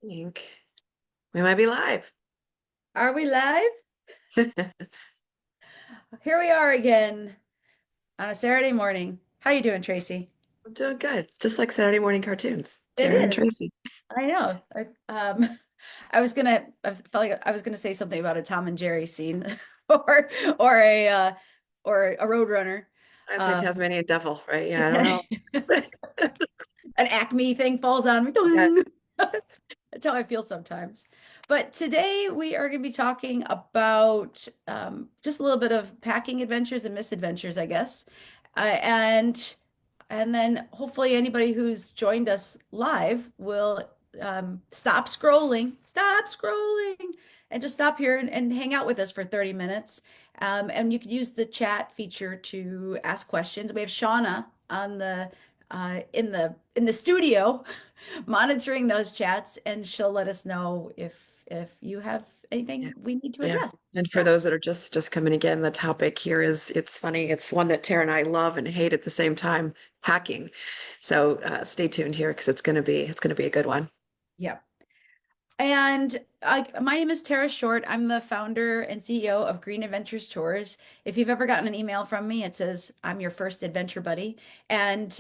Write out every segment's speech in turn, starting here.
Think we might be live. Are we live? Here we are again on a Saturday morning. How you doing, Tracy? I'm doing good. Just like Saturday morning cartoons. It Tara and is. Tracy. I know. I felt like I was gonna say something about a Tom and Jerry scene or or a uh or a Roadrunner. I say Um Tasmanian Devil, right? Yeah, I don't know. an Acme thing falls on me. Yeah. Ding! That's how I feel sometimes. But today we are going to be talking about just a little bit of packing adventures and misadventures, I guess. And then hopefully anybody who's joined us live will stop scrolling, and just stop here and hang out with us for 30 minutes. And you can use the chat feature to ask questions. We have Shauna on the studio monitoring those chats, and she'll let us know if you have Yeah. anything we need to Yeah. address. And for Yeah. those that are just coming again, the topic here is it's funny. It's one that Tara and I love and hate at the same time, hacking. So stay tuned here because it's gonna be a good one. Yeah. And my name is Tara Short. I'm the founder and CEO of Green Adventures Tours. If you've ever gotten an email from me, it says I'm your first adventure buddy. And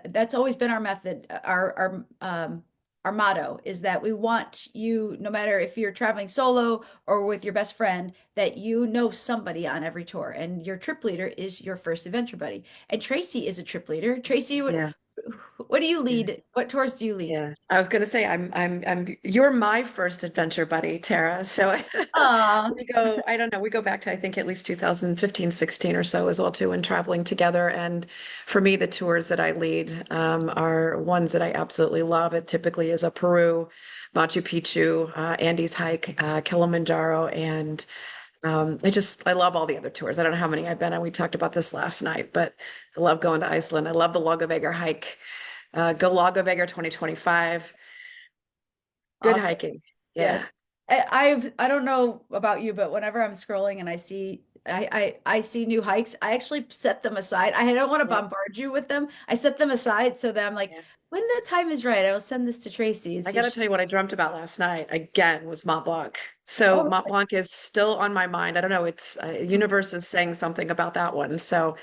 that's always been our method. Our motto is that we want you, no matter if you're traveling solo or with your best friend, that you know somebody on every tour. And your trip leader is your first adventure buddy. And Tracy is a trip leader. Tracy, Yeah. what do you Yeah. lead? What tours do you lead? Yeah. I was gonna say you're my first adventure buddy, Tara. So Aw. I don't know, we go back to I think at least 2015, 16 or so as well too, and traveling together. And for me, the tours that I lead are ones that I absolutely love. It typically is a Peru, Machu Picchu, Andes hike, Kilimanjaro, and I love all the other tours. I don't know how many I've been on. We talked about this last night, but I love going to Iceland. I love the Lagavegir hike. Go Lagavegir 2025. Good Awesome. hiking. Yeah. Yes. I don't know about you, but whenever I'm scrolling and I see new hikes, I actually set them aside. I don't want to Yeah. bombard you with them. I set them aside so that I'm like, Yeah. when the time is right, I will send this to Tracy and I see if gotta she, tell you what I dreamt about last night again was Mont Blanc. So oh, Mont Blanc is still on my mind. I don't know. It's universe is saying something about that one. So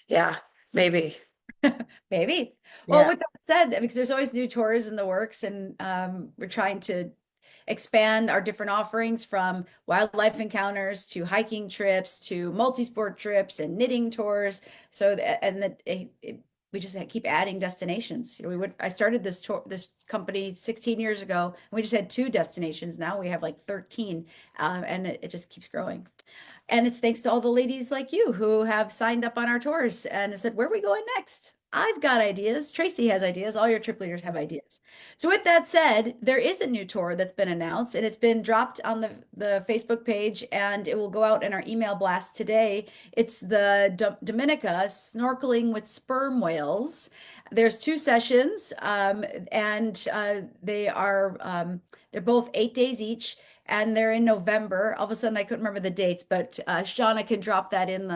yeah, maybe. maybe. Well, Yeah. with that said, because there's always new tours in the works, and we're trying to expand our different offerings from wildlife encounters to hiking trips to multi-sport trips and knitting tours. We just keep adding destinations. I started this company 16 years ago, and we just had two destinations. Now we have like 13, and it just keeps growing. And it's thanks to all the ladies like you who have signed up on our tours and have said, where are we going next? I've got ideas. Tracy has ideas. All your trip leaders have ideas. So with that said, there is a new tour that's been announced, and it's been dropped on the Facebook page, and it will go out in our email blast today. It's the Dominica snorkeling with sperm whales. There's two sessions, and they're both 8 days each, and they're in November. All of a sudden, I couldn't remember the dates, but Shauna can drop that in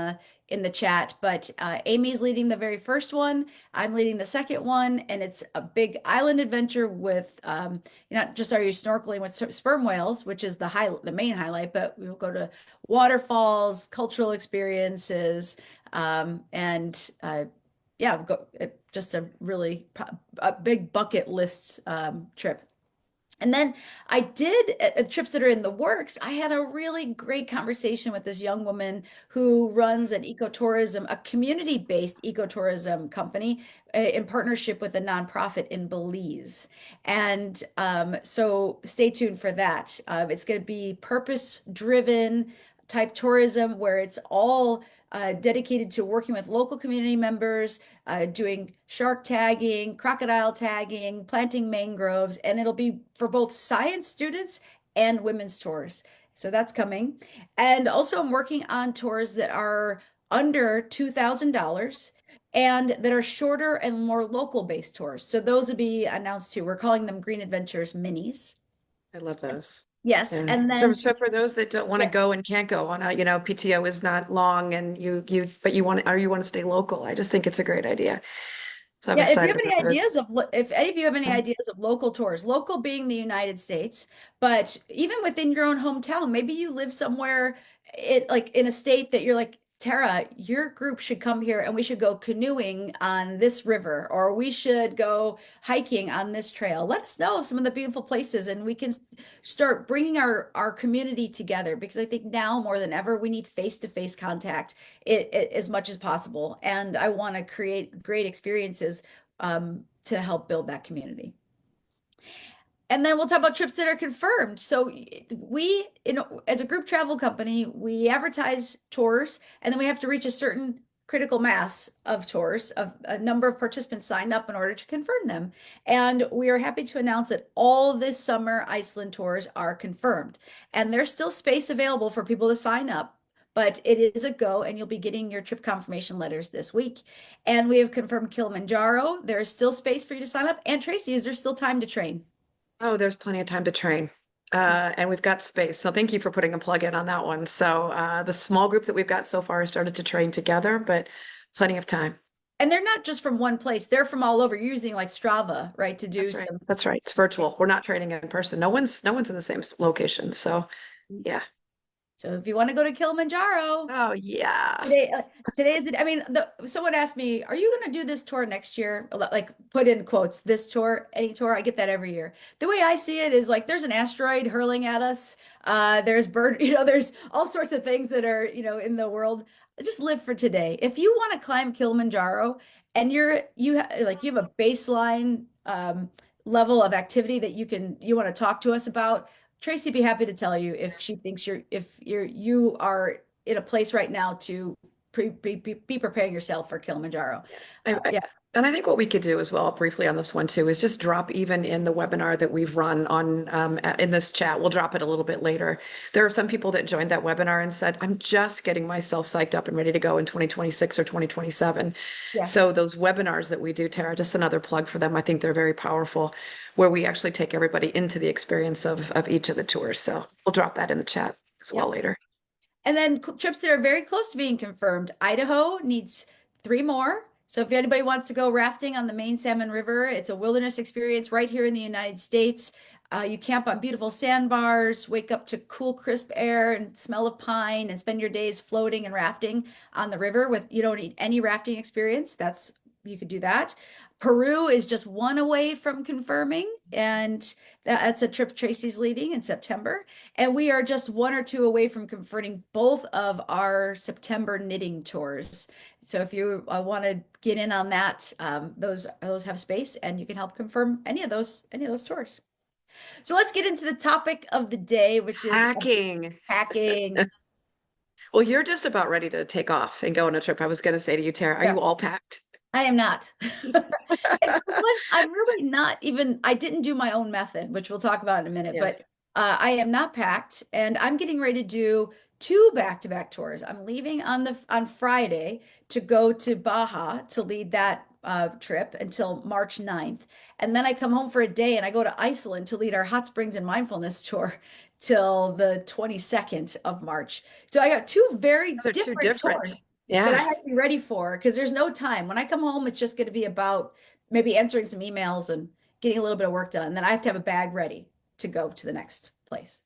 the chat. But Amy's leading the very first one. I'm leading the second one, and it's a big island adventure with not just are you snorkeling with sperm whales, which is the main highlight, but we'll go to waterfalls, cultural experiences, and yeah, just a big bucket list trip. And then I did trips that are in the works. I had a really great conversation with this young woman who runs an ecotourism, a community-based ecotourism company in partnership with a nonprofit in Belize. And so stay tuned for that. It's going to be purpose-driven type tourism where it's all dedicated to working with local community members, doing shark tagging, crocodile tagging, planting mangroves, and it'll be for both science students and women's tours. So that's coming. And also, I'm working on tours that are under $2,000 and that are shorter and more local based tours. So those will be announced too. We're calling them Green Adventures minis. I love those. Yes. Yeah. And So then, so for those that don't want to yeah. go and can't go on PTO is not long and you but you want to stay local. I just think it's a great idea. So I'm Yeah, if you excited have any about this. ideas of if any of you have any ideas of local tours, local being the United States, but even within your own hometown, maybe you live somewhere like in a state that you're like, Tara, your group should come here and we should go canoeing on this river, or we should go hiking on this trail. Let us know some of the beautiful places and we can start bringing our community together, because I think now more than ever we need face-to-face contact as much as possible. And I want to create great experiences to help build that community. And then we'll talk about trips that are confirmed. So we, as a group travel company, we advertise tours, and then we have to reach a certain critical mass of tours, of a number of participants signed up in order to confirm them. And we are happy to announce that all this summer Iceland tours are confirmed. And there's still space available for people to sign up, but it is a go, and you'll be getting your trip confirmation letters this week. And we have confirmed Kilimanjaro. There is still space for you to sign up. And Tracey, is there still time to train? Oh, there's plenty of time to train. And we've got space. So thank you for putting a plug in on that one. So the small group that we've got so far has started to train together, but plenty of time. And they're not just from one place, they're from all over. You're using like Strava, right, to do That's right. some. That's right. It's virtual. We're not training in person. No one's in the same location. So yeah. So if you want to go to Kilimanjaro, Oh yeah. today, today is I mean, someone asked me, "Are you going to do this tour next year?" Like put in quotes, this tour, any tour. I get that every year. The way I see it is like there's an asteroid hurling at us. There's bird, there's all sorts of things that are, in the world. Just live for today. If you want to climb Kilimanjaro and you have a baseline level of activity that you want to talk to us about, Tracey be happy to tell you if she thinks you are in a place right now to be preparing yourself for Kilimanjaro. Yeah. Yeah, And I think what we could do as well, briefly on this one too, is just drop even in the webinar that we've run on in this chat. We'll drop it a little bit later. There are some people that joined that webinar and said, "I'm just getting myself psyched up and ready to go in 2026 or 2027." yeah, So those webinars that we do, Tara, just another plug for them. I think they're very powerful, where we actually take everybody into the experience of each of the tours. So we'll drop that in the chat as yeah. well later. And then trips that are very close to being confirmed. Idaho needs 3 more. So if anybody wants to go rafting on the main Salmon River, it's a wilderness experience right here in the United States. You camp on beautiful sandbars, wake up to cool, crisp air and smell of pine, and spend your days floating and rafting on the river. You don't need any rafting experience. You could do that. Peru is just one away from confirming, and that's a trip Tracey's leading in September. And we are just one or two away from confirming both of our September knitting tours. So if you want to get in on that, those have space, and you can help confirm any of those tours. So let's get into the topic of the day, which is Hacking. packing. Well, you're just about ready to take off and go on a trip. I was going to say to you, Tara, are Yeah. you all packed? I am not. And for one, I'm really not even, I didn't do my own method, which we'll talk about in a minute, Yeah. but I am not packed, and I'm getting ready to do two back-to-back tours. I'm leaving on Friday to go to Baja to lead that trip until March 9th. And then I come home for a day and I go to Iceland to lead our hot springs and mindfulness tour till the 22nd of March. So I got two very They're too different different. tours that I Yeah. have to be ready for, because there's no time. When I come home, it's just going to be about maybe answering some emails and getting a little bit of work done. Then I have to have a bag ready to go to the next place.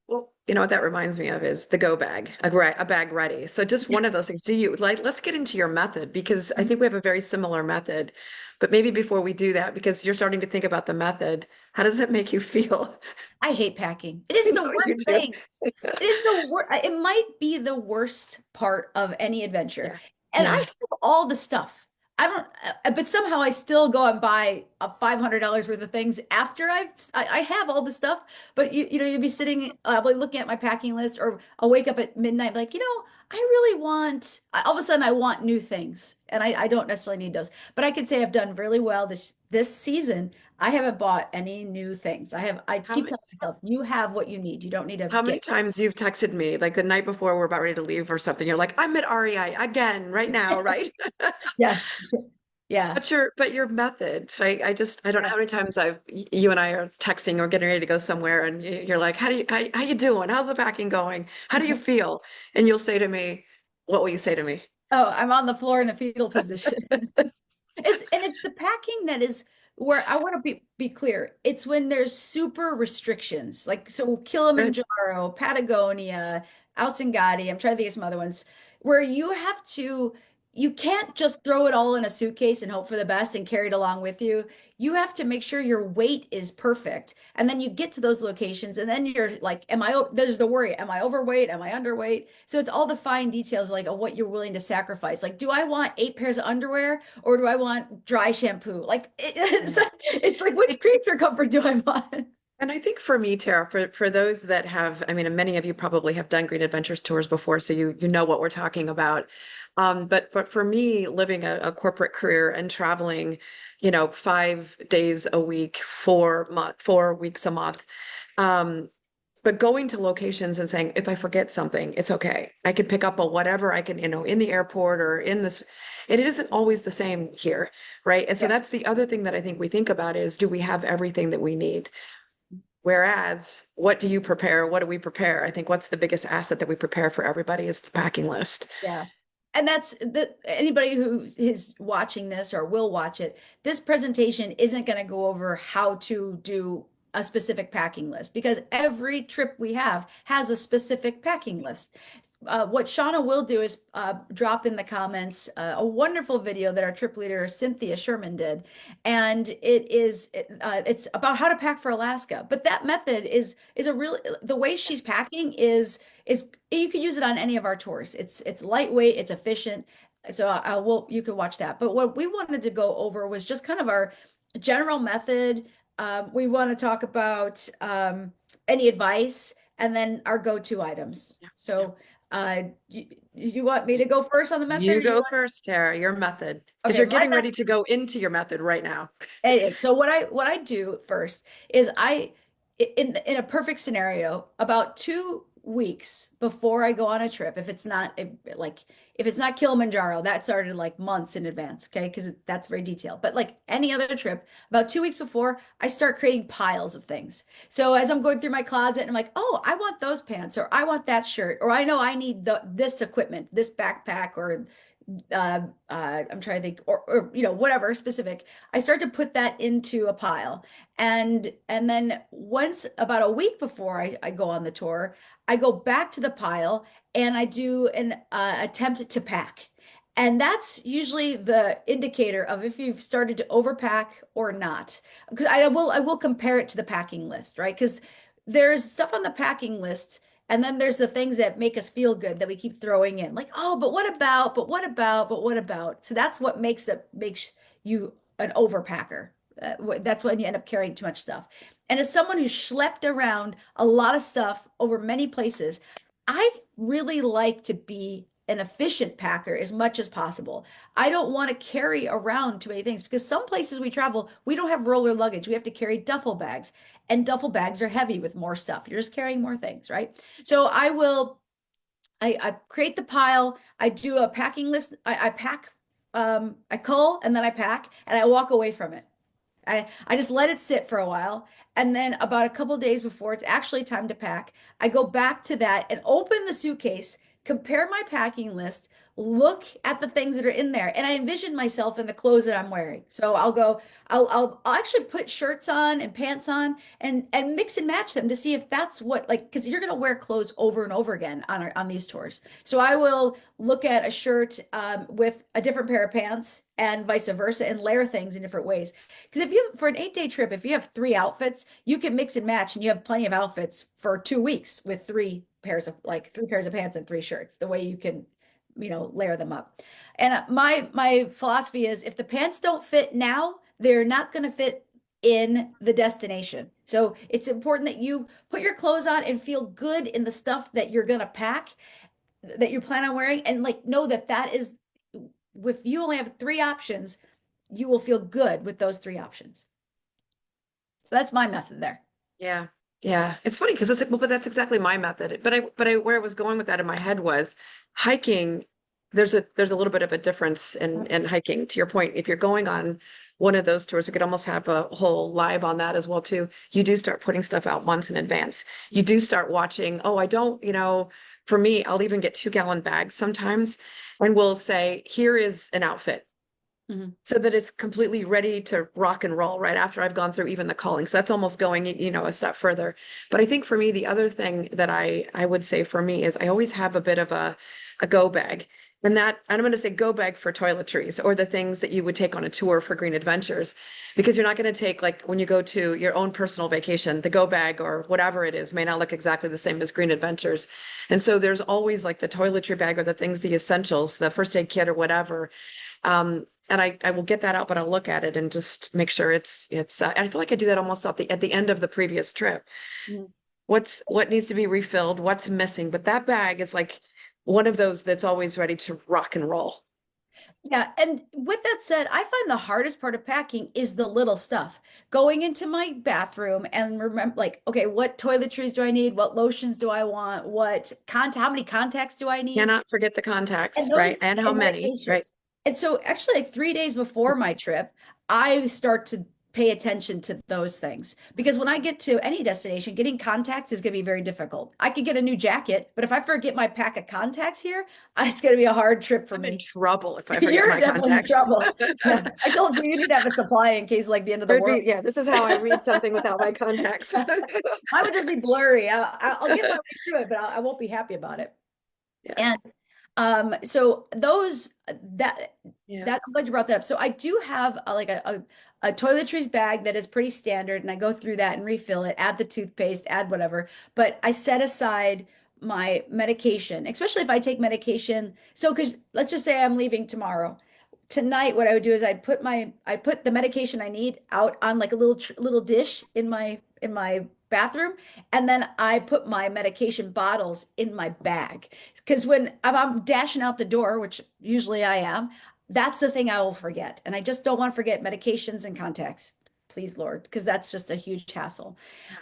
Well, you know what that reminds me of is the go bag, a bag ready. So just one of those things. Do you like, let's get into your method because I think we have a very similar method. But maybe before we do that, because you're starting to think about the method, how does it make you feel? I hate packing. It I is the know you worst do. thing. It is the worst. It might be the worst part of any adventure. Yeah. And I Yeah. have all the stuff. I don't, but somehow I still go and buy a $500 worth of things after I have all the stuff. But you'd be sitting, like looking at my packing list, or I'll wake up at midnight, like, I really want, all of a sudden I want new things, and I don't necessarily need those. But I can say I've done really well this season. I haven't bought any new things. I How keep telling myself, you have what you need. You don't need to how many get. times you've texted me like the night before we're about ready to leave or something? You're like, I'm at REI again right now, right? Yes. Yeah. But your methods, right? I don't know how many times you and I are texting or getting ready to go somewhere, and you're like, how you doing? How's the packing going? How do you feel? And you'll say to me, what will you say to me? Oh, I'm on the floor in a fetal position. And it's the packing that is where I want to be clear. It's when there's super restrictions, like so Good. Kilimanjaro, Patagonia, Ausengati, I'm trying to think of some other ones, where you can't just throw it all in a suitcase and hope for the best and carry it along with you. You have to make sure your weight is perfect. And then you get to those locations and then you're like, there's the worry, am I overweight? Am I underweight? So it's all the fine details like of what you're willing to sacrifice. Like, do I want 8 pairs of underwear or do I want dry shampoo? Like Yeah. it's like which creature comfort do I want? And I think for me, Tara, for those that have, I mean, and many of you probably have done Green Adventures tours before, so you know what we're talking about. But for me, living a corporate career and traveling, 5 days a week, 4 weeks a month, um, but going to locations and saying, if I forget something, it's okay. I can pick up a whatever I can, in the airport or in this. It isn't always the same here, right? And so Yeah. that's the other thing that I think we think about is, do we have everything that we need? Whereas, what do you prepare? What do we prepare? I think what's the biggest asset that we prepare for everybody is the packing list. Yeah. And that's anybody who is watching this or will watch it, this presentation isn't going to go over how to do a specific packing list because every trip we have has a specific packing list. What Shauna will do is drop in the comments a wonderful video that our trip leader Cynthia Sherman did, and it's about how to pack for Alaska. But that method is a really the way she's packing is you can use it on any of our tours. It's lightweight, it's efficient. So you can watch that. But what we wanted to go over was just kind of our general method. We want to talk about any advice and then our go-to items. Yeah. Yeah. So you want me to go first on the method, You or you go want? first, Tara, your method, because Okay, you're my getting ready to go into your method right now. So what I do first is in a perfect scenario, about 2 weeks before I go on a trip, if it's not Kilimanjaro, that started like months in advance, okay? Because that's very detailed. But like any other trip, about 2 weeks before, I start creating piles of things. So as I'm going through my closet, and I'm like, oh, I want those pants, or I want that shirt, or I know I need this equipment, this backpack, or I'm trying to think, or whatever specific. I start to put that into a pile, and then once about a week before I go on the tour, I go back to the pile and I do an attempt to pack. And that's usually the indicator of if you've started to overpack or not. Because I will compare it to the packing list, right? Because there's stuff on the packing list and then there's the things that make us feel good that we keep throwing in, like, oh, but what about, but what about, but what about? So that's what makes you an overpacker. That's when you end up carrying too much stuff. And as someone who's schlepped around a lot of stuff over many places, I really like to be an efficient packer as much as possible. I don't want to carry around too many things because some places we travel, we don't have roller luggage. We have to carry duffel bags, and duffel bags are heavy with more stuff. You're just carrying more things, right? So I create the pile. I do a packing list. I pack, I cull and then I pack and I walk away from it. I just let it sit for a while. And then about a couple days before it's actually time to pack, I go back to that and open the suitcase, compare my packing list, look at the things that are in there, and I envision myself in the clothes that I'm wearing. So I'll actually put shirts on and pants on and mix and match them to see if that's what like because you're gonna wear clothes over and over again on these tours. So I will look at a shirt with a different pair of pants and vice versa and layer things in different ways. Because if you for an 8 day trip, if you have 3 outfits, you can mix and match and you have plenty of outfits for 2 weeks with three pairs of pants and 3 shirts, the way you can, layer them up. And my philosophy is if the pants don't fit now, they're not going to fit in the destination. So it's important that you put your clothes on and feel good in the stuff that you're going to pack, that you plan on wearing, and like know that is if you only have 3 options, you will feel good with those 3 options. So that's my method there. Yeah. Yeah. It's funny because well, but that's exactly my method. But where I was going with that in my head was hiking. There's a little bit of a difference in hiking. To your point, if you're going on one of those tours, we could almost have a whole live on that as well too. You do start putting stuff out months in advance. You do start watching, oh, I don't, for me, I'll even get 2-gallon bags sometimes and we'll say, here is an outfit. Mhm. so that it's completely ready to rock and roll right after I've gone through even the calling. So that's almost going, a step further. But I think for me, the other thing that I would say for me is I always have a bit of a go bag. And I'm going to say go bag for toiletries or the things that you would take on a tour for Green Adventures, because you're not going to take, like when you go to your own personal vacation, the go bag or whatever it is may not look exactly the same as Green Adventures. And so there's always like the toiletry bag or the things, the essentials, the first aid kit or whatever, and I will get that out, but I'll look at it and just make sure and I feel like I do that almost at the end of the previous trip. Mhm. What needs to be refilled, what's missing, but that bag is like one of those that's always ready to rock and roll. Yeah, and with that said, I find the hardest part of packing is the little stuff. Going into my bathroom and remember, like, okay, what toiletries do I need? What lotions do I want? How many contacts do I need? Cannot forget the contacts, And right? those And how and many, right? medications. And so actually like 3 days before my trip, I start to pay attention to those things because when I get to any destination, getting contacts is going to be very difficult. I could get a new jacket, but if I forget my pack of contacts here, it's going to be a hard trip for I'm in me. trouble if I forget You're my definitely in contacts. trouble. Yeah. I told you you need to have a supply in case like the end of It the would world. be, yeah, this is how I read something without my contacts. Mine would just be blurry. I'll get my way through it, but I won't be happy about it. Yeah, And so those yeah. that I'm glad you brought that up. So I do have a toiletries bag that is pretty standard, and I go through that and refill it, add the toothpaste, add whatever. But I set aside my medication, especially if I take medication. So because let's just say I'm leaving tomorrow. Tonight, what I would do is I put the medication I need out on like a little dish in my bathroom, and then I put my medication bottles in my bag. Because when I'm dashing out the door, which usually I am, that's the thing I will forget. And I just don't want to forget medications and contacts. Please, Lord, because that's just a huge hassle.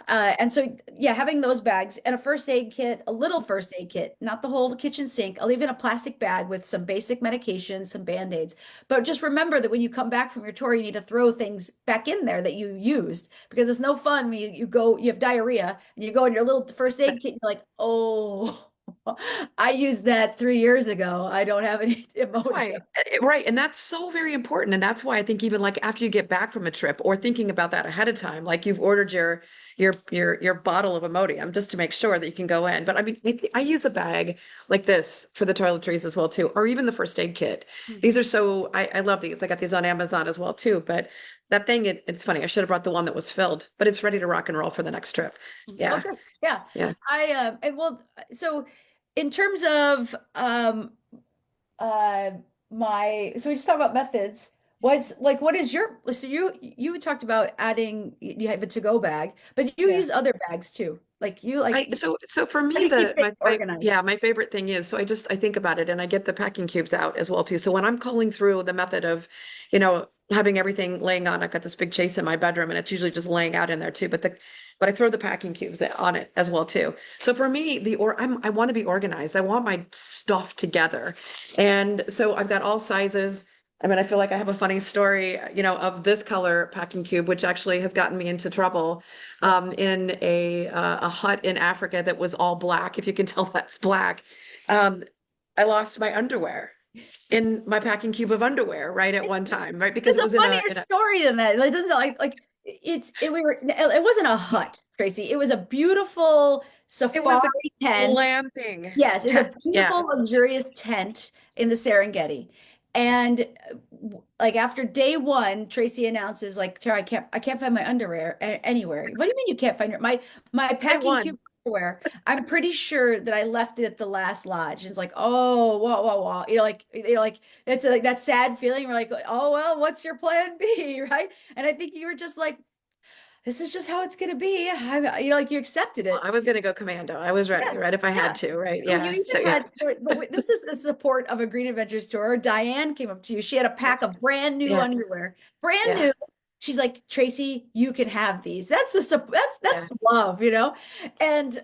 And so, yeah, having those bags and a first aid kit, a little first aid kit, not the whole kitchen sink. I'll leave in a plastic bag with some basic medications, some band-aids. But just remember that when you come back from your tour, you need to throw things back in there that you used because it's no fun when you go, you have diarrhea and you go in your little first aid kit and you're like, oh, I used that 3 years ago. I don't have any That's Imodium. why, right. And that's so very important. And that's why I think even like after you get back from a trip or thinking about that ahead of time, like you've ordered your bottle of Imodium just to make sure that you can go in. But I mean, I use a bag like this for the toiletries as well too, or even the first aid kit. These are so I love these. I got these on Amazon as well too. But that thing, it's funny. I should have brought the one that was filled, but it's ready to rock and roll for the next trip. Oh, Yeah. good. Yeah. Yeah. And well, so in terms of uh so we just talked about methods. What is your so you talked about adding you have a to-go bag, but you Yeah. use other bags too. So for How me do you keep things yeah, organized? my favorite thing is so I think about it and I get the packing cubes out as well too. So when I'm calling through the method of, having everything laying on, I've got this big chase in my bedroom and it's usually just laying out in there too. But I throw the packing cubes on it as well too. So for me, I want to be organized. I want my stuff together. And so I've got all sizes. I mean, I feel like I have a funny story, of this color packing cube, which actually has gotten me into trouble in a hut in Africa that was all black. If you can tell, that's black. Um, I lost my underwear in my packing cube of underwear right at one time, right? Because It's it a was funnier story than that. It doesn't it wasn't a hut, Tracy. It was a beautiful it was a safari tent. glamping Yes, it's a tent. Yeah. beautiful, luxurious tent in the Serengeti. And like after day one, Tracy announces, like, Tara, I can't find my underwear anywhere. What do you mean you can't find my I packing won. cube underwear? I'm pretty sure that I left it at the last lodge. And it's like, oh, whoa, whoa, whoa. Like it's like that sad feeling. We're like, oh well, what's your plan B, right? And I think you were just like, this is just how it's gonna be. Like you accepted Well, it. I was going to go commando. I was ready, Yes, right? If I had yeah. to, right? So you Yeah. So even yeah. had, this is the support of a Green Adventures tour. Diane came up to you. She had a pack of brand new Yeah. underwear, brand Yeah. new. She's like, Tracy, you can have these. That's Yeah. the love, you know? And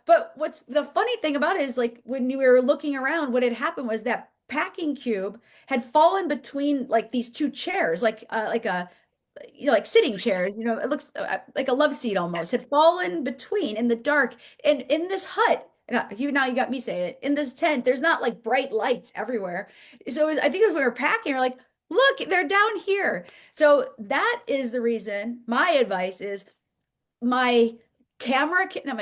but what's the funny thing about it is like when you were looking around, what had happened was that packing cube had fallen between like these two chairs, like a like sitting chairs, it looks like a love seat almost, had fallen between in the dark. And in this hut, now you got me saying it, in this tent, there's not like bright lights everywhere. So I think it was when we were packing, we're like, look, they're down here. So that is the reason my advice is my no,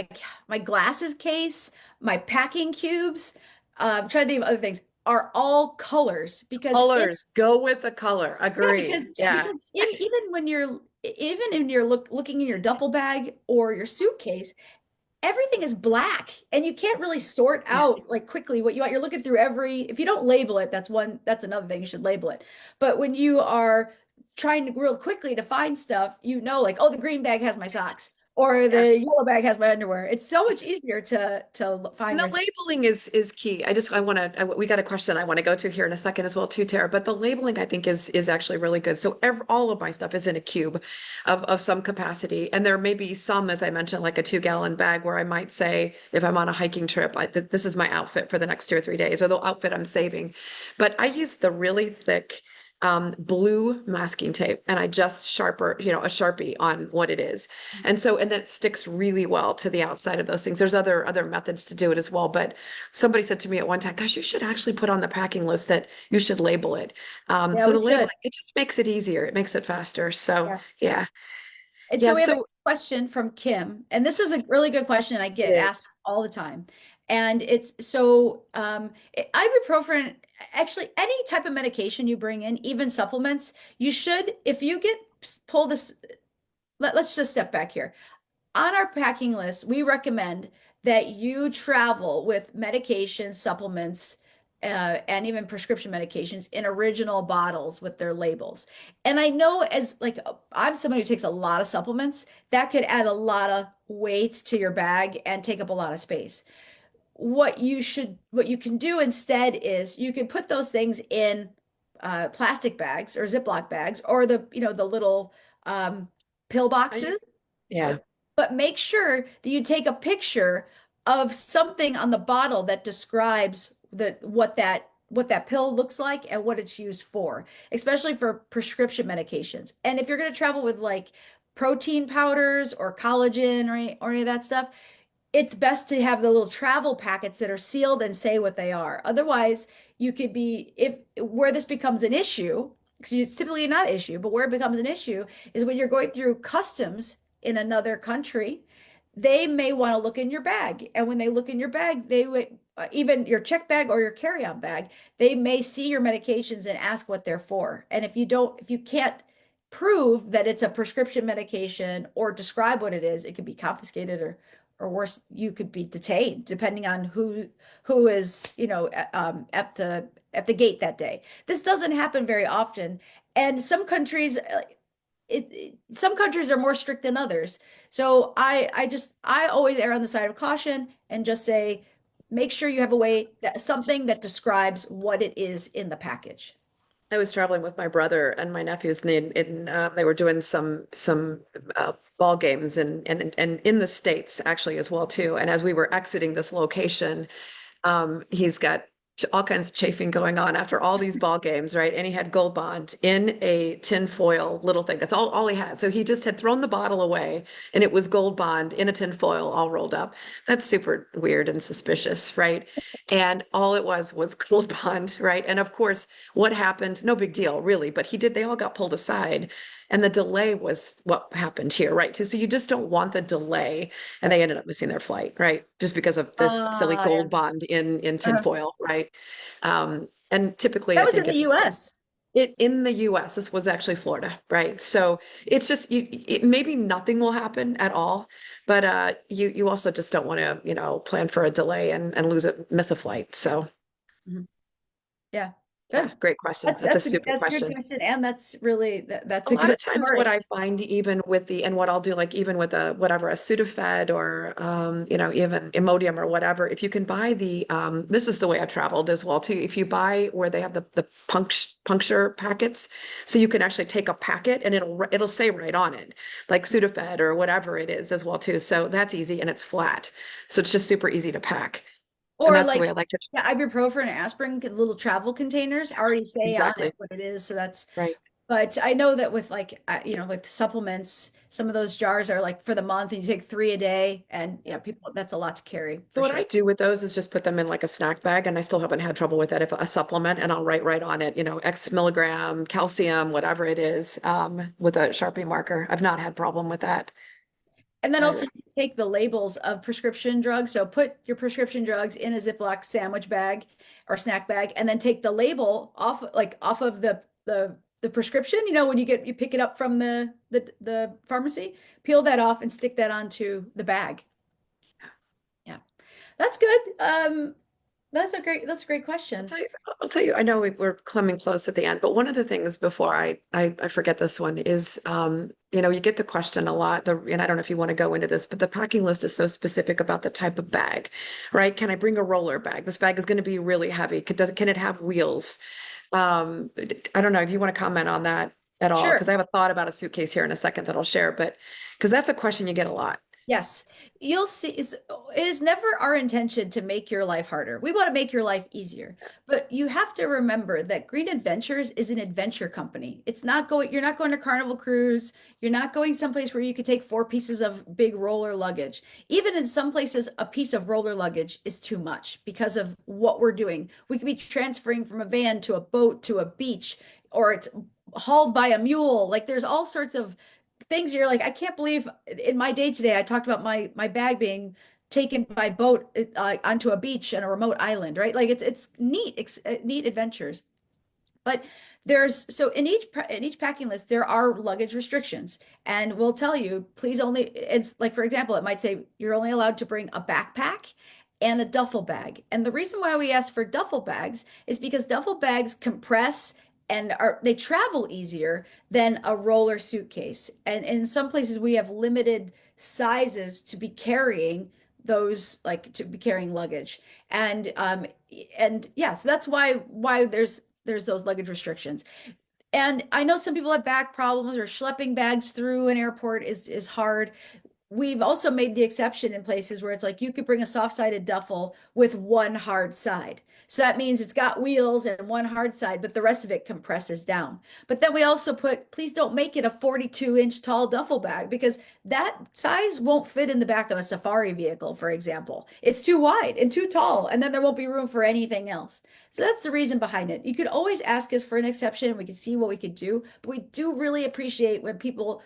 my glasses case, my packing cubes, trying to think of other things are all colors because it Colors, go with the color. yeah, Agree. Yeah. because even when you're looking in your duffel bag or your suitcase, everything is black and you can't really sort Yeah. out like quickly what you want. You're looking through every, if you don't label it, that's another thing. You should label it. But when you are trying to real quickly to find stuff, you know, like, oh, the green bag has my socks or Yeah. the yellow bag has my underwear. It's so much easier to And find the your labeling is key. I want to we got a question I want to go to here in a second as well too, Tara. But the labeling I think is actually really good. So all of my stuff is in a cube of some capacity, and there may be some, as I mentioned, like a 2 gallon bag where I might say if I'm on a hiking trip, this is my outfit for the next 2 or 3 days, or the outfit I'm saving. But I use the really thick blue masking tape, and I just a Sharpie on what it is. And that sticks really well to the outside of those things. There's other methods to do it as well. But somebody said to me at one time, gosh, you should actually put on the packing list that you should label it. yeah, So we the should. labeling, it just makes it easier. It makes it faster. So yeah. And Yeah. so we have a So question from Kim, and this is a really good question I it get is. asked all the time. And it's so ibuprofen, actually any type of medication you bring in, even supplements, you should, if you get pull this, let's just step back here. On our packing list, we recommend that you travel with medication, supplements, and even prescription medications in original bottles with their labels. And I know as like I'm somebody who takes a lot of supplements, that could add a lot of weight to your bag and take up a lot of space. What you can do instead is you can put those things in plastic bags or Ziploc bags or the little um, pill I boxes, use, yeah. but make sure that you take a picture of something on the bottle that describes what that pill looks like and what it's used for, especially for prescription medications. And if you're going to travel with like protein powders or collagen or any of that stuff, it's best to have the little travel packets that are sealed and say what they are. Otherwise, you could be if where this becomes an issue, because it's typically not an issue, but where it becomes an issue is when you're going through customs in another country, they may want to look in your bag. And when they look in your bag, they would even your check bag or your carry-on bag, they may see your medications and ask what they're for. And if you can't prove that it's a prescription medication or describe what it is, it could be confiscated or worse, you could be detained depending on who is, at the gate that day. This doesn't happen very often, and some countries are more strict than others. So I always err on the side of caution and just say, make sure you have a way that something that describes what it is in the package. I was traveling with my brother and my nephews, and they were doing some ball games and in the States actually as well too. And as we were exiting this location, he's got all kinds of chafing going on after all these ball games, right? And he had Gold Bond in a tin foil little thing. That's all he had. So he just had thrown the bottle away, and it was Gold Bond in a tin foil, all rolled up. That's super weird and suspicious, right? And all it was Gold Bond, right? And of course, what happened? No big deal, really. But they all got pulled aside. And the delay was what happened here, right? So you just don't want the delay, and they ended up missing their flight, right? Just because of this silly Yeah. Gold Bond in tinfoil, right? And typically, That I was in think the if US. it in the US, this was actually Florida, right? So it's just maybe nothing will happen at all, but you also just don't want to plan for a delay and miss a flight. So Mhm. Yeah, yeah, good. great question. That's That's a that's a super that's a good question. question, and that's really that's A a lot good of times what story. I find even with and what I'll do, like even with a Sudafed or even Imodium or whatever, if you can buy this is the way I traveled as well too. If you buy where they have the puncture packets, so you can actually take a packet and it'll say right on it, like Sudafed or whatever it is as well too. So that's easy and it's flat. So it's just super easy to pack. And Or that's the like, way I like to. yeah, ibuprofen and aspirin, little travel containers already say on it Exactly. what it is. So that's Right. But I know that with like, with supplements, some of those jars are like for the month and you take 3 a day. And yeah, people, that's a lot to carry So for what sure. I do with those is just put them in like a snack bag, and I still haven't had trouble with it. If a supplement, and I'll write right on it, X milligram, calcium, whatever it is, with a Sharpie marker. I've not had problem with that And then also either. you take the labels of prescription drugs. So put your prescription drugs in a Ziploc sandwich bag or snack bag, and then take the label off, like off of the prescription. When you pick it up from the pharmacy, peel that off and stick that onto the bag. Yeah, that's good. That's a great I'll question. tell you, I'll tell you, I know we're coming close at the end, but one of the things before I forget this one is, you get the question a lot, and I don't know if you want to go into this, but the packing list is so specific about the type of bag, right? Can I bring a roller bag? This bag is going to be really heavy. Can it have wheels? I don't know if you want to comment on that at all, Sure. because I have a thought about a suitcase here in a second that I'll share, but because that's a question you get a lot. Yes, you'll see. It is never our intention to make your life harder. We want to make your life easier. But you have to remember that Green Adventures is an adventure company. You're not going to Carnival Cruise. You're not going someplace where you could take 4 pieces of big roller luggage. Even in some places, a piece of roller luggage is too much because of what we're doing. We could be transferring from a van to a boat to a beach, or it's hauled by a mule. Like there's all sorts of things you're like, I can't believe in my day today I talked about my bag being taken by boat onto a beach and a remote island, right? Like it's neat adventures. But there's so in each packing list there are luggage restrictions, and we'll tell you please only, it's like for example it might say you're only allowed to bring a backpack and a duffel bag. And the reason why we ask for duffel bags is because duffel bags compress and they travel easier than a roller suitcase. And in some places we have limited sizes to be carrying those, like to be carrying luggage. And yeah, so that's why there's those luggage restrictions. And I know some people have back problems, or schlepping bags through an airport is hard. We've also made the exception in places where it's like you could bring a soft-sided duffel with one hard side. So that means it's got wheels and one hard side, but the rest of it compresses down. But then we also put, please don't make it a 42-inch tall duffel bag, because that size won't fit in the back of a safari vehicle, for example. It's too wide and too tall, and then there won't be room for anything else. So that's the reason behind it. You could always ask us for an exception and we could see what we could do, but we do really appreciate when people,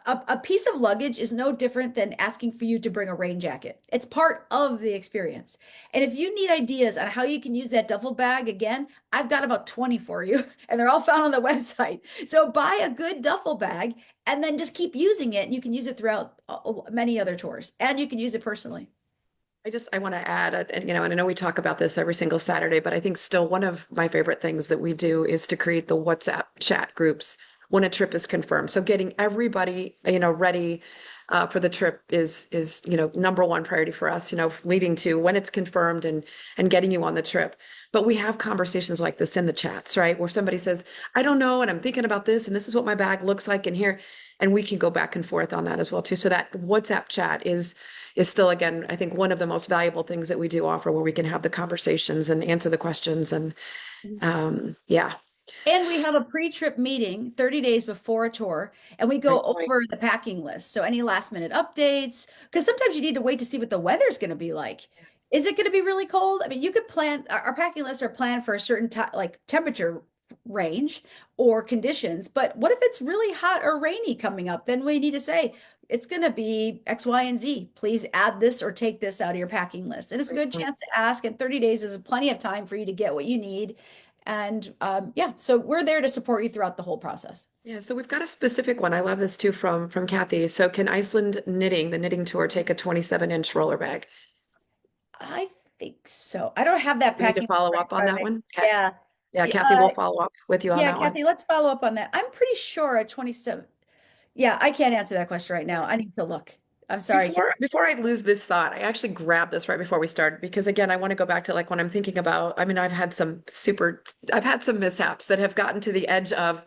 a piece of luggage is no different than asking for you to bring a rain jacket. It's part of the experience. And if you need ideas on how you can use that duffel bag, again, I've got about 20 for you, and they're all found on the website. So buy a good duffel bag and then just keep using it. And you can use it throughout many other tours, and you can use it personally. I want to add, and I know we talk about this every single Saturday, but I think still one of my favorite things that we do is to create the WhatsApp chat groups when a trip is confirmed. So getting everybody, ready for the trip is number one priority for us, leading to when it's confirmed and getting you on the trip. But we have conversations like this in the chats, right? Where somebody says, I don't know, and I'm thinking about this, and this is what my bag looks like, and here, and we can go back and forth on that as well too. So that WhatsApp chat is still, again, I think one of the most valuable things that we do offer, where we can have the conversations and answer the questions. And yeah, And we have a pre-trip meeting 30 days before a tour, and we go great point. over the packing list. So any last minute updates, because sometimes you need to wait to see what the weather's going to be like. Is it going to be really cold? I mean, you could plan, our packing lists are planned for a certain like temperature range or conditions, but what if it's really hot or rainy coming up? Then we need to say it's going to be X, Y, and Z. Please add this or take this out of your packing list. And it's a Great good point. chance to ask. And 30 days is plenty of time for you to get what you need. And yeah, so we're there to support you throughout the whole process. Yeah, so we've got a specific one. I love this too from Kathy. So can Iceland Knitting, the knitting tour, take a 27-inch roller bag? I think so. I don't have that We need to packing follow right in up on front of that me. one. Okay. Yeah. Yeah, Yeah, Kathy will follow up with you on yeah, that one. Kathy, let's follow up on that. I'm pretty sure at 27. Yeah, I can't answer that question right now. I need to look. I'm sorry, Kathy. Before I lose this thought, I actually grabbed this right before we started because again, I want to go back to like when I'm thinking about, I mean, I've had some mishaps that have gotten to the edge of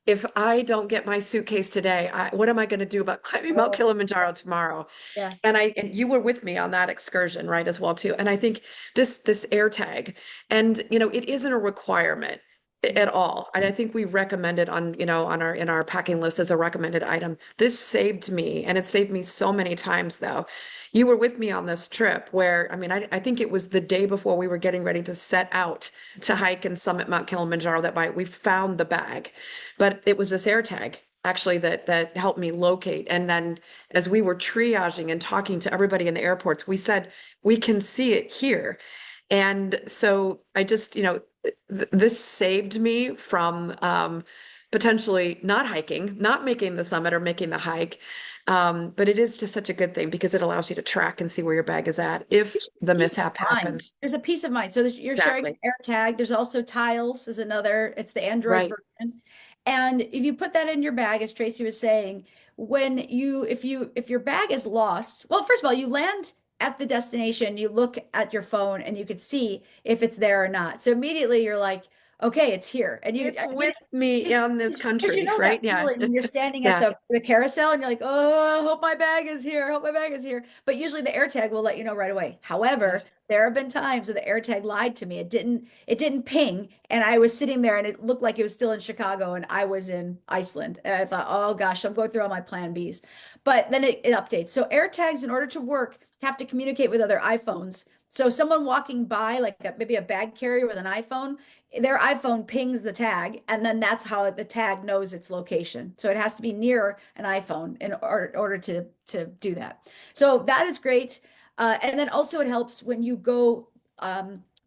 if I don't get my suitcase today, what am I going to do about climbing Mount Oh, Kilimanjaro tomorrow? yeah. And you were with me on that excursion, right, as well too. And I think this air tag, and it isn't a requirement. at all. And I think we recommend it on, on our in our packing list as a recommended item. This saved me, and it saved me so many times though. You were with me on this trip where, I mean, I think it was the day before we were getting ready to set out to hike and summit Mount Kilimanjaro that we found the bag. But it was this air tag actually that helped me locate. And then as we were triaging and talking to everybody in the airports, we said, we can see it here. And so I just, this saved me from potentially not hiking, not making the summit or making the hike. But it is just such a good thing because it allows you to track and see where your bag is at if the Peace of mishap mind. happens. There's a peace of mind. So you're sharing Exactly. AirTag. There's also Tiles is another, it's the Android Right. version. And if you put that in your bag, as Tracy was saying, if your bag is lost, well, first of all, you land at the destination, you look at your phone and you can see if it's there or not. So immediately you're like, okay, it's here. And It's with me in this did you country, know that right? Yeah. feeling when you're standing at Yeah. the carousel and you're like, oh, I hope my bag is here. I hope my bag is here. But usually the AirTag will let you know right away. Yeah. However, there have been times where the AirTag lied to me. It didn't ping. And I was sitting there and it looked like it was still in Chicago and I was in Iceland. And I thought, oh gosh, I'm going through all my plan Bs. But then it updates. So AirTags, in order to work, have to communicate with other iPhones. So someone walking by, like maybe a bag carrier with an iPhone, their iPhone pings the tag, and then that's how the tag knows its location. So it has to be near an iPhone in order to do that. So that is great. And then also it helps when you go,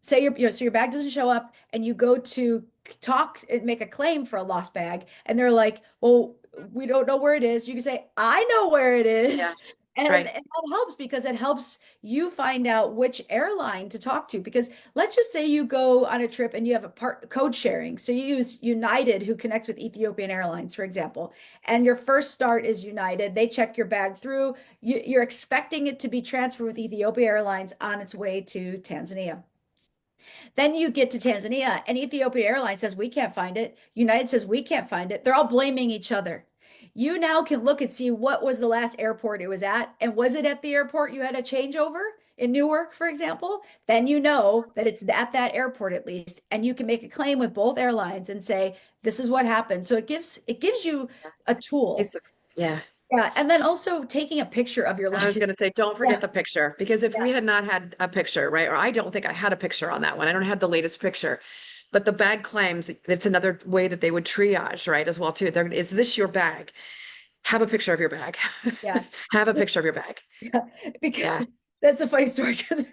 say so your bag doesn't show up, and you go to talk and make a claim for a lost bag, and they're like, "Well, we don't know where it is." You can say, "I know where it Yeah. is." And Right. that helps because it helps you find out which airline to talk to. Because let's just say you go on a trip and you have a part code sharing. So you use United, who connects with Ethiopian Airlines, for example, and your first start is United. They check your bag through. You're expecting it to be transferred with Ethiopia Airlines on its way to Tanzania. Then you get to Tanzania, and Ethiopia Airlines says, we can't find it. United says, we can't find it. They're all blaming each other. You now can look and see what was the last airport it was at. And was it at the airport you had a changeover in Newark, for example? Then you know that it's at that airport at least. And you can make a claim with both airlines and say, this is what happened. So it gives you a tool. Yeah. Yeah. And then also taking a picture of your I was luggage. going to say, don't Yeah. forget the picture because if we had not had a picture, right, or I don't think I had a picture on that one. I don't have the latest picture, but the bag claims it's another way that they would triage, right, as well too. Is this your bag? Have a picture of your bag. Yeah. Have a picture of your bag. Yeah, because Yeah, that's a funny story because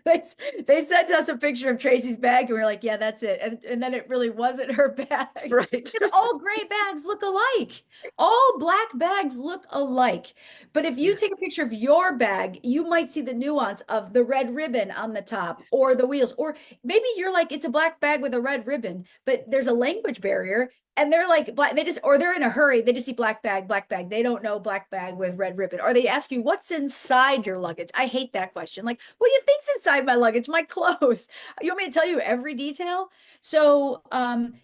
they sent us a picture of Tracy's bag and we are like, yeah, that's it. And then it really wasn't her bag. right. Because all gray bags look alike. All black bags look alike. But if you Yeah, take a picture of your bag, you might see the nuance of the red ribbon on the top or the wheels. Or maybe you're like, it's a black bag with a red ribbon, but there's a language barrier and they're like black, or they're in a hurry, they just see black bag, black bag, they don't know black bag with red ribbon, or they ask you what's inside your luggage. I hate that question. Like, what do you think's inside my luggage? My clothes. You want me to tell you every detail? So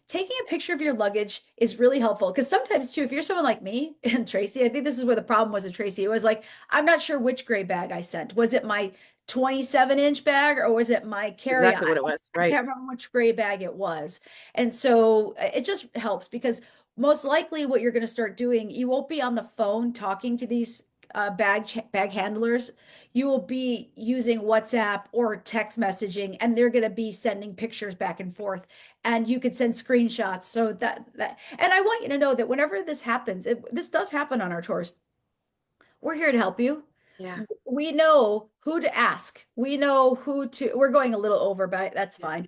taking a picture of your luggage is really helpful because sometimes too, if you're someone like me and Tracy, I think this is where the problem was with Tracy. It was like, I'm not sure which gray bag I sent. Was it my 27-inch bag or was it my carry-on? exactly what it was. I Right. can't remember which gray bag it was. And so it just helps because most likely what you're going to start doing, you won't be on the phone talking to these bag handlers. You will be using WhatsApp or text messaging, and they're going to be sending pictures back and forth, and you could send screenshots. So and I want you to know that whenever this happens, this does happen on our tours. We're here to help you. Yeah. We know who to ask. We know who to, we're going a little over, but that's Yeah. fine.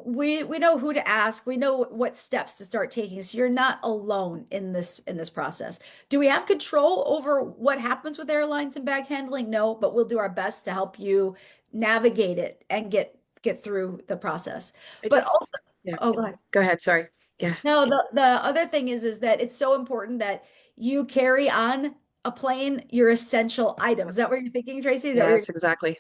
We know who to ask. We know what steps to start taking. So you're not alone in this process. Do we have control over what happens with airlines and bag handling? No, but we'll do our best to help you navigate it and get through the process. I But just, also, yeah. oh, go ahead. Go ahead. Sorry. Yeah. No, the other thing is that it's so important that you carry on a plane your essential items. Is that what you're thinking, Tracy? Is that what Yes, exactly.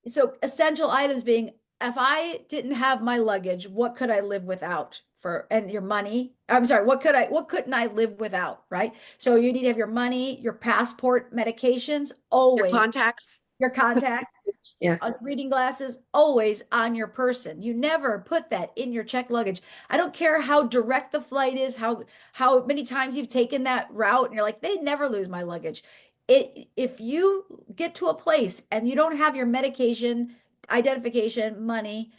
so essential items being if I didn't have my luggage, what could I live without for and your money? I'm sorry, what couldn't I live without, right? So you need to have your money, your passport, medications, Your always contacts. your contacts, Yeah. reading glasses, always on your person. You never put that in your checked luggage. I don't care how direct the flight is, how many times you've taken that route, and you're like, they never lose my luggage. If you get to a place and you don't have your medication, identification, money,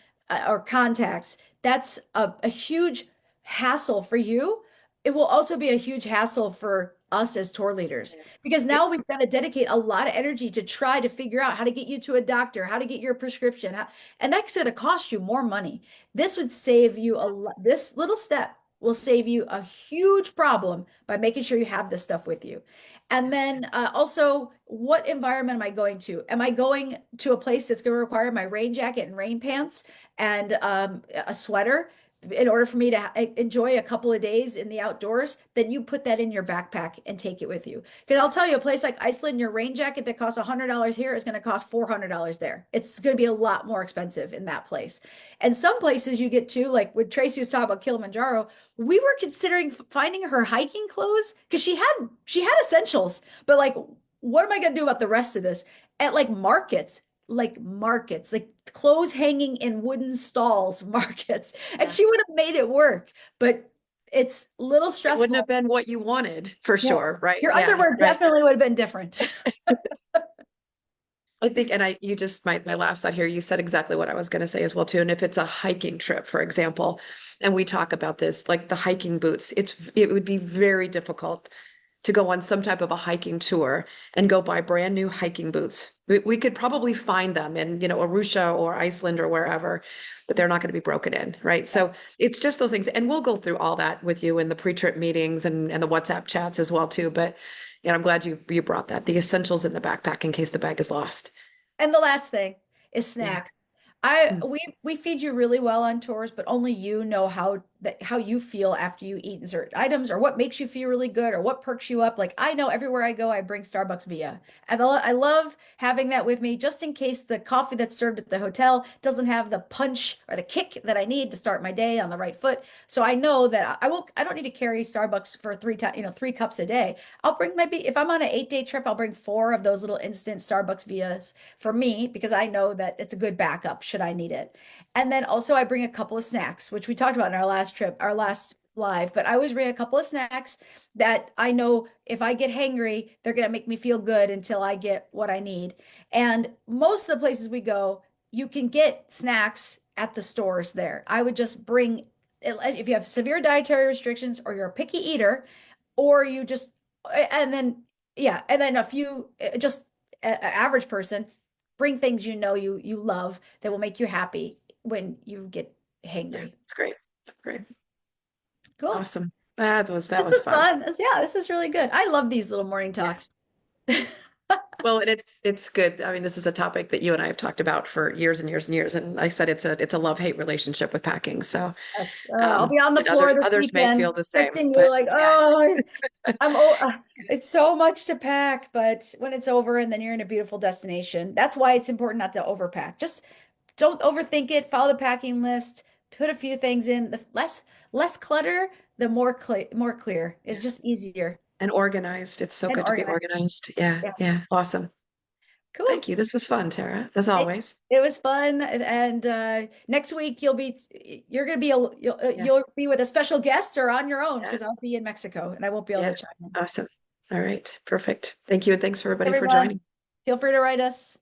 or contacts, that's a huge hassle for you. It will also be a huge hassle for us as tour leaders because It, now we've got to dedicate a lot of energy to try to figure out how to get you to a doctor, how to get your prescription, and that's going to cost you more money. This would save you a lot. This little step will save you a huge problem by making sure you have this stuff with you. And then also, what environment am I going to? Am I going to a place that's going to require my rain jacket and rain pants and a sweater in order for me to enjoy a couple of days in the outdoors? Then you put that in your backpack and take it with you. Because I'll tell you, a place like Iceland, your rain jacket that costs $100 here is going to cost $400 there. It's going to be a lot more expensive in that place. And some places you get to, like when Tracey was talking about Kilimanjaro, we were considering finding her hiking clothes because she had essentials, but like, what am I going to do about the rest of this? At markets, like clothes hanging in wooden stalls, markets. And yeah. she would have made it work, but it's a little It wouldn't have stressful. been what you wanted for Yeah. sure, right? Your Yeah, underwear right. definitely would have been different. I think, and you just my last thought here, you said exactly what I was going to say as well too. And if it's a hiking trip, for example, and we talk about this, like the hiking boots, it would be very difficult to go on some type of a hiking tour and go buy brand new hiking boots. We could probably find them in, Arusha or Iceland or wherever, but they're not going to be broken in, right? So it's just those things. And we'll go through all that with you in the pre-trip meetings and the WhatsApp chats as well too. But I'm glad you brought that, the essentials in the backpack in case the bag is lost. And the last thing is Yeah. snacks. I Mm. we feed you really well on tours, but only you know how you feel after you eat certain items or what makes you feel really good or what perks you up. Like I know everywhere I go, I bring Starbucks via. And I love having that with me just in case the coffee that's served at the hotel doesn't have the punch or the kick that I need to start my day on the right foot. So I know that I don't need to carry Starbucks for 3 cups a day. I'll bring maybe if I'm on an 8-day trip, I'll bring 4 of those little instant Starbucks vias for me because I know that it's a good backup should I need it. And then also I bring a couple of snacks, which we talked about in our last trip, our last live, but I always bring a couple of snacks that I know if I get hangry, they're going to make me feel good until I get what I need. And most of the places we go, you can get snacks at the stores there. I would just bring, if you have severe dietary restrictions or you're a picky eater, or you just, and then, yeah, and then a few, just average person, bring things you love that will make you happy when you get Yeah, hangry. it's great. That's great. Cool. Awesome. That This was was fun. fun. Yeah, this is really good. I love these little morning Yeah. talks. Well, and it's good. I mean, this is a topic that you and I have talked about for years and years and years. And I said it's a love-hate relationship with packing. So Yes. I'll be on the and others floor this others may feel weekend the same, texting you but like, yeah. oh, it's so much to pack, but when it's over and then you're in a beautiful destination, that's why it's important not to overpack. Just don't overthink it. Follow the packing list. Put a few things in. The less clutter, the more clear. Yeah. It's just easier And organized. It's so and good to be organized. organized. Yeah, Yeah. yeah. Awesome. Cool. Thank you. This was fun, Tara, as It, always. it was fun, and next week you're gonna be Yeah, you'll be with a special guest or on your own yeah, because I'll be in Mexico and I won't be able yeah. to chime in. Awesome. All right. Perfect. Thank you. And thanks for everybody for Everyone, joining. feel free to write us.